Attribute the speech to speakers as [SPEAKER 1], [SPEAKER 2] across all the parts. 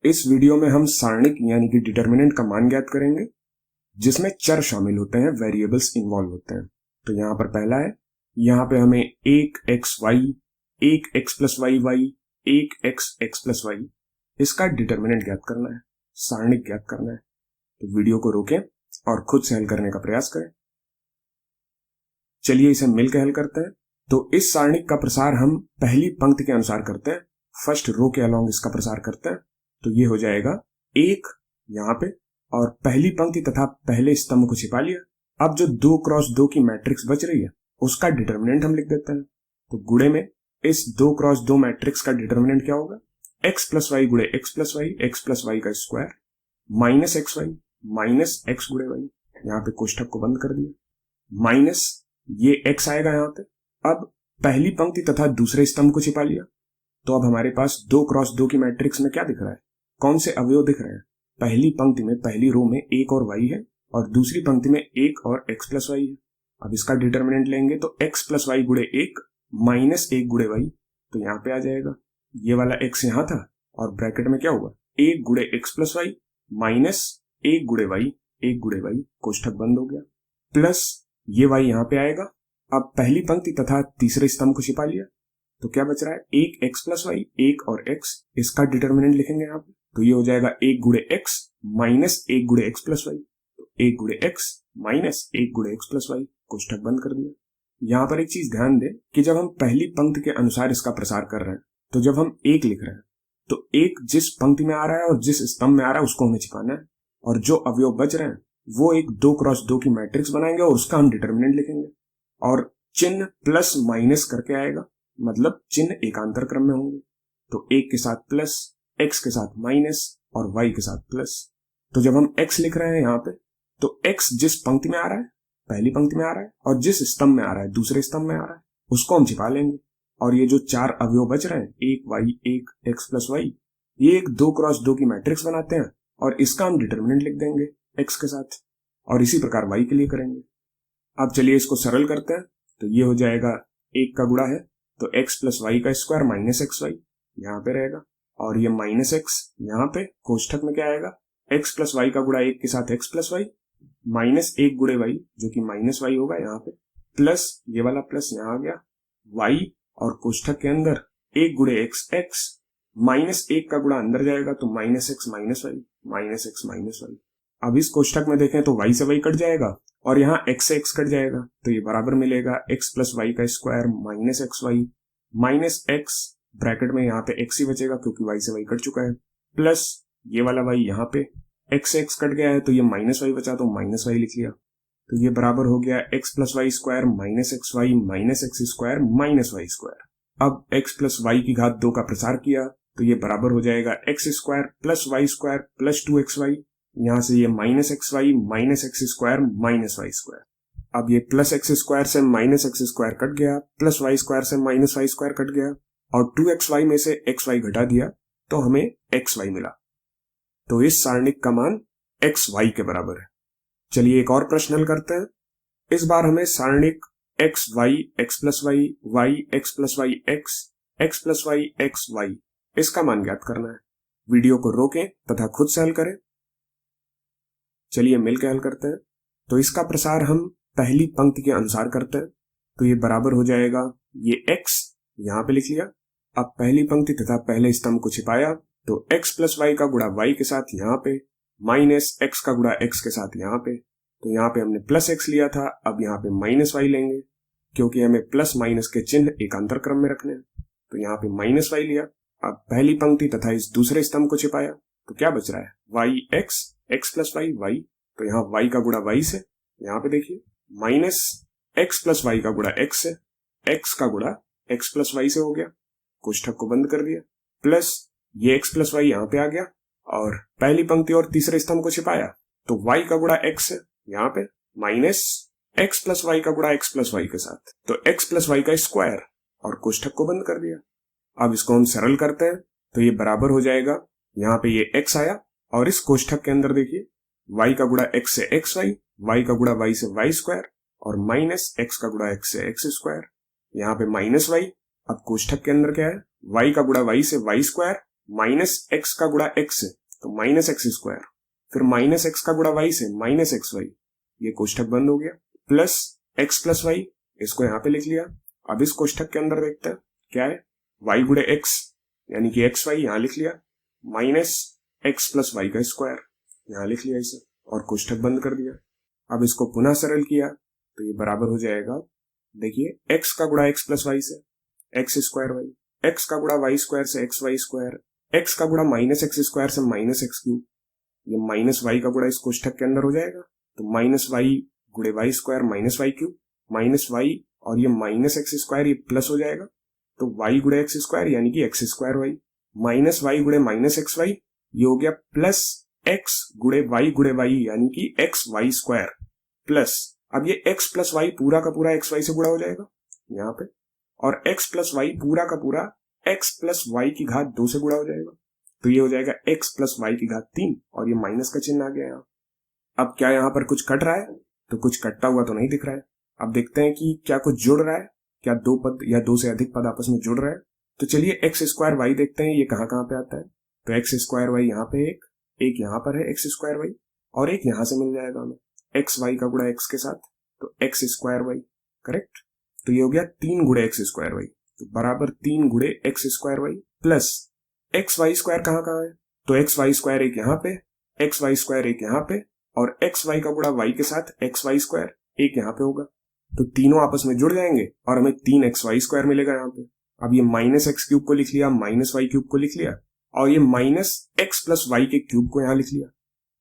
[SPEAKER 1] इस वीडियो में हम सारणिक यानी कि डिटर्मिनेंट का मान ज्ञात करेंगे जिसमें चर शामिल होते हैं, वेरिएबल्स इन्वॉल्व होते हैं। तो यहाँ पर पहला है, यहाँ पे हमें एक एक्स वाई, एक एक्स प्लस वाई वाई, एक एक्स एक्स प्लस वाई, इसका डिटर्मिनेंट ज्ञात करना है, सारणिक ज्ञात करना है। तो वीडियो को रोकें और खुद से हल करने का प्रयास करें। चलिए इसे मिलकर हल करते हैं। तो इस सारणिक का प्रसार हम पहली पंक्ति के अनुसार करते हैं, फर्स्ट रो के अलोंग इसका प्रसार करते हैं। तो ये हो जाएगा एक यहाँ पे, और पहली पंक्ति तथा पहले स्तंभ को छिपा लिया। अब जो 2 क्रॉस 2 की मैट्रिक्स बच रही है उसका डिटर्मिनेंट हम लिख देते हैं। तो गुणे में इस 2 क्रॉस 2 मैट्रिक्स का डिटर्मिनेंट क्या होगा, एक्स प्लस वाई गुणे X plus Y, X plus Y का square minus x Y minus X गुणे वाई। यहाँ पे कोष्ठक को बंद कर दिया, माइनस ये एक्स आएगा यहाँ पे। अब पहली पंक्ति तथा दूसरे स्तंभ को छिपा लिया। तो अब हमारे पास 2 क्रॉस 2 की मैट्रिक्स में क्या दिख रहा है, कौन से अवयव दिख रहे हैं। पहली पंक्ति में पहली रो में एक और वाई है और दूसरी पंक्ति में एक और एक्स प्लस वाई है। अब इसका डिटर्मिनेंट लेंगे तो एक्स प्लस वाई गुणे एक माइनस एक गुणे वाई। तो यहाँ पे आ जाएगा, ये वाला एक्स यहाँ था और ब्रैकेट में क्या हुआ, एक गुणे एक्स प्लस वाई माइनस एक गुणे वाई, एक गुणे वाई, कोष्ठक बंद हो गया, प्लस ये वाई यहाँ पे आएगा। अब पहली पंक्ति तथा तीसरे स्तंभ को छिपा लिया। तो क्या बच रहा है, एक एक्स प्लस वाई, एक और एक्स, इसका डिटर्मिनेंट लिखेंगे यहाँ पे। तो ये हो जाएगा एक गुणे एक्स माइनस एक गुणे एक्स प्लस वाई। तो एक गुणे एक्स माइनस एक गुणे एक्स प्लस वाई, कोष्ठक बंद कर दिया। यहाँ पर एक चीज ध्यान दें कि जब हम पहली पंक्ति के अनुसार इसका प्रसार कर रहे हैं, तो जब हम एक लिख रहे हैं तो एक जिस पंक्ति में आ रहा है और जिस स्तंभ में आ रहा है उसको हमें छिपाना है, और जो अवयव बच रहे हैं वो एक 2 क्रॉस 2 की मैट्रिक्स बनाएंगे और उसका हम डिटर्मिनेंट लिखेंगे। और चिन्ह प्लस माइनस करके आएगा, मतलब चिन्ह एकांतर क्रम में होंगे। तो एक के साथ प्लस, एक्स के साथ माइनस और वाई के साथ प्लस। तो जब हम एक्स लिख रहे हैं यहाँ पे, तो एक्स जिस पंक्ति में आ रहा है, पहली पंक्ति में आ रहा है, और जिस स्तंभ में आ रहा है, दूसरे स्तंभ में आ रहा है, उसको हम छिपा लेंगे। और ये जो 4 अवयव बच रहे हैं, एक वाई, एक एक्स प्लस वाई, ये एक 2 क्रॉस 2 की मैट्रिक्स बनाते हैं और इसका हम डिटर्मिनेंट लिख देंगे एक्स के साथ, और इसी प्रकार वाई के लिए करेंगे। अब चलिए इसको सरल करते हैं। तो ये हो जाएगा, एक का गुणा है तो एक्स प्लस वाई का स्क्वायर माइनस एक्स वाई यहाँ पे रहेगा, और ये माइनस एक्स यहाँ पे, कोष्ठक में क्या आएगा, एक्स प्लस वाई का गुणा एक के साथ एक्स प्लस वाई माइनस एक गुणे वाई जो कि माइनस वाई होगा यहाँ पे, प्लस ये वाला प्लस यहाँ आ गया वाई, और कोष्ठक के अंदर एक गुणे एक्स एक्स माइनस एक का गुणा अंदर जाएगा तो minus x minus y, minus x minus y. अब इस कोष्ठक में देखें तो वाई से वाई कट जाएगा और यहाँ एक्स से एक्स कट जाएगा, तो ये बराबर मिलेगा एक्स प्लस वाई का square minus x Y minus x, bracket में यहाँ पे एक्स ही बचेगा क्योंकि वाई से वाई कट चुका है, प्लस ये वाला वाई यहाँ पे एक्स से एक्स कट गया है तो ये माइनस वाई बचा तो माइनस वाई लिख लिया। तो ये बराबर हो गया x plus y square minus x Y minus x square minus y square. अब एक्स प्लस वाई की घात 2 का प्रसार किया तो ये बराबर हो जाएगा x square plus y square plus 2x y, यहाँ से ये minus x Y minus x square minus y square. अब ये प्लस एक्स स्क्वायर से माइनस एक्स स्क्वायर कट गया, प्लस वाई स्क्वायर से माइनस वाई स्क्वायर कट गया, और 2xy में से xy घटा दिया तो हमें xy मिला। तो इस सारणिक का मान xy के बराबर है। चलिए एक और प्रश्न हल करते हैं। इस बार हमें सारणिक x y x plus y y x plus y x plus y x y, इसका मान ज्ञात करना है। वीडियो को रोकें तथा खुद से हल करें। चलिए मिलकर हल करते हैं। तो इसका प्रसार हम पहली पंक्ति के अनुसार करते हैं। तो ये बराबर हो जाएगा, ये x यहाँ पे लिख लिया। अब पहली पंक्ति तथा पहले स्तंभ को छिपाया तो x प्लस वाई का गुणा y के साथ यहाँ पे माइनस x का गुणा x के साथ यहाँ पे। तो यहाँ पे हमने प्लस x लिया था, अब यहाँ पे माइनस y लेंगे क्योंकि हमें प्लस माइनस के चिन्ह एकांतर क्रम में रखने हैं। तो यहाँ पे माइनस y लिया। अब पहली पंक्ति तथा इस दूसरे स्तंभ को छिपाया तो क्या बच रहा है, y x, x plus y y. तो यहाँ वाई का गुणा वाई से, यहाँ पे देखिए माइनस एक्स प्लस वाई का गुणा एक्स से, एक्स का गुणा एक्स प्लस वाई से हो गया, कोष्ठक को बंद कर दिया, प्लस ये एक्स प्लस वाई यहाँ पे आ गया, और पहली पंक्ति और तीसरे स्तंभ को छिपाया तो वाई का गुणा एक्स से, यहाँ पे माइनस एक्स प्लस वाई का गुणा एक्स प्लस वाई के साथ, तो एक्स प्लस वाई का स्क्वायर, और कोष्ठक को बंद कर दिया। अब इसको हम सरल करते हैं तो ये बराबर हो जाएगा, यहाँ पे ये x आया और इस कोष्ठक के अंदर देखिए y का गुणा x से एक्स वाई, y का गुणा y से वाई स्क्वायर, और माइनस x का गुणा x से एक्स स्क्वायर, यहाँ पे माइनस वाई। अब कोष्ठक के अंदर क्या है, y का गुणा y से वाई स्क्वायर माइनस एक्स का गुणा एक्स है तो माइनस एक्स स्क्वायर, फिर माइनस एक्स का गुणा वाई से माइनस एक्स वाई, ये कोष्ठक बंद हो गया, प्लस एक्स प्लस वाई, इसको यहां पे लिख लिया। अब इस कोष्ठक के अंदर देखते हैं क्या है, वाई गुणे एक्स यानी कि एक्स वाई यहां लिख लिया, माइनस एक्स प्लस वाई का स्क्वायर यहां लिख लिया इसे, और कोष्ठक बंद कर दिया। अब इसको पुनः सरल किया तो ये बराबर हो जाएगा, देखिए एक्स का गुणा एक्स प्लस वाई से एक्स स्क्वायर वाई, एक्स का गुणा वाई स्क्वायर से एक्स वाई स्क्वायर, एक्स का गुणा माइनस एक्स स्क्वायर से माइनस एक्स क्यूब, ये माइनस वाई का गुणा इस कोष्ठक के अंदर हो जाएगा, तो माइनस वाई गुणे y square minus y cube, minus y और ये माइनस एक्स स्क्वायर ये प्लस हो जाएगा, तो वाई गुणे एक्स स्क्वायर यानी कि x square Y, minus y गुणे माइनस एक्स वाई, ये हो गया प्लस एक्स गुणे वाई यानी कि एक्स वाई स्क्वायर, प्लस अब ये एक्स प्लस वाई पूरा का पूरा एक्स वाई से गुणा हो जाएगा यहाँ पे, और एक्स प्लस वाई पूरा का पूरा एक्स प्लस वाई की घात 2 से गुणा हो जाएगा, तो ये हो जाएगा एक्स प्लस वाई की घात 3, और ये माइनस का चिन्ह आ गया यहाँ। अब क्या यहाँ पर कुछ कट रहा है, तो कुछ कटता हुआ तो नहीं दिख रहा है। अब देखते हैं कि क्या कुछ जुड़ रहा है, क्या दो पद या दो से अधिक पद आपस में जुड़ रहे हैं। तो चलिए एक्स स्क्वायर वाई देखते हैं ये कहाँ कहाँ पे आता है। तो एक्स स्क्वायर वाई यहाँ पे एक यहाँ पर है एक्स स्क्वायर वाई, और एक यहाँ से मिल जाएगा हमें एक्स वाई का गुणा एक्स के साथ, तो एक्स स्क्वायर वाई, करेक्ट। तो ये हो गया 3 गुणे एक्स स्क्वायर वाई, तो बराबर 3 गुणे x square y, plus x y square कहाँ कहाँ है, तो एक्स वाई स्क्वायर एक यहाँ पे, एक्स वाई स्क्वायर एक यहाँ पे, और एक्स वाई का गुणा वाई के साथ एक्स वाई स्क्वायर एक यहाँ पे होगा, तो तीनों आपस में जुड़ जाएंगे और हमें 3 एक्स वाई स्क्वायर मिलेगा यहाँ पे। अब ये माइनस एक्स क्यूब को लिख लिया, माइनस वाई क्यूब को लिख लिया, और ये माइनस एक्स प्लस वाई के क्यूब को यहाँ लिख लिया।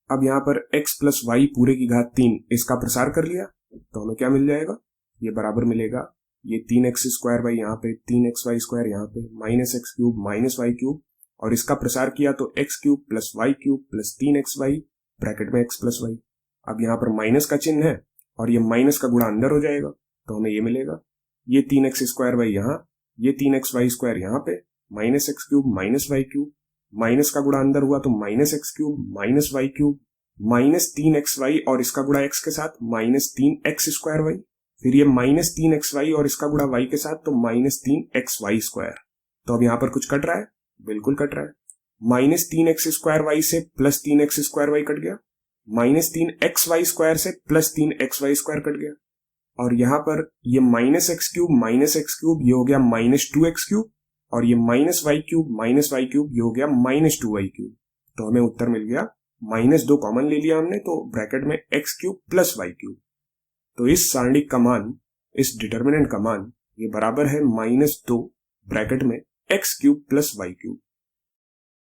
[SPEAKER 1] अब यहाँ पर एक्स प्लस वाई पूरे की घात 3 इसका प्रसार कर लिया, तो हमें क्या मिल जाएगा, ये बराबर मिलेगा ये 3 एक्स स्क्वायर वाई यहाँ पे, 3 एक्स वाई स्क्वायर यहाँ पे, minus x cube minus y cube, और इसका प्रसार किया तो x cube plus y cube plus 3 x y bracket में एक्स प्लस वाई। अब यहाँ पर माइनस का चिन्ह है और ये माइनस का गुणा अंदर हो जाएगा, तो हमें ये मिलेगा ये 3 एक्स स्क्वायर वाई यहाँ, ये 3 एक्स वाई स्क्वायर यहाँ पे, minus x cube minus y cube, minus का गुणा अंदर हुआ तो minus x cube minus y cube, minus 3 x y और इसका गुणा एक्स के साथ माइनस 3 एक्स स्क्वायर वाई, फिर ये माइनस 3 एक्स वाई और इसका गुणा वाई के साथ तो माइनस 3 एक्स वाई स्क्वायर। तो अब यहाँ पर कुछ कट रहा है, बिल्कुल कट रहा है, माइनस 3 एक्स स्क्वायर वाई से plus 3 x square y cut गया, माइनस 3 एक्स वाई स्क्वायर से plus 3 x y square cut गया, और यहाँ पर ये माइनस एक्स क्यूब ये हो गया माइनस 2 एक्स क्यूब, और ये माइनस वाई क्यूब ये हो गया माइनस 2 वाई क्यूब। तो हमें उत्तर मिल गया, माइनस 2 कॉमन ले लिया हमने, तो ब्रैकेट में x cube plus y cube. तो इस सारणिक का मान, इस डिटर्मिनेंट का मान ये बराबर है -2 ब्रैकेट में x cube plus y cube.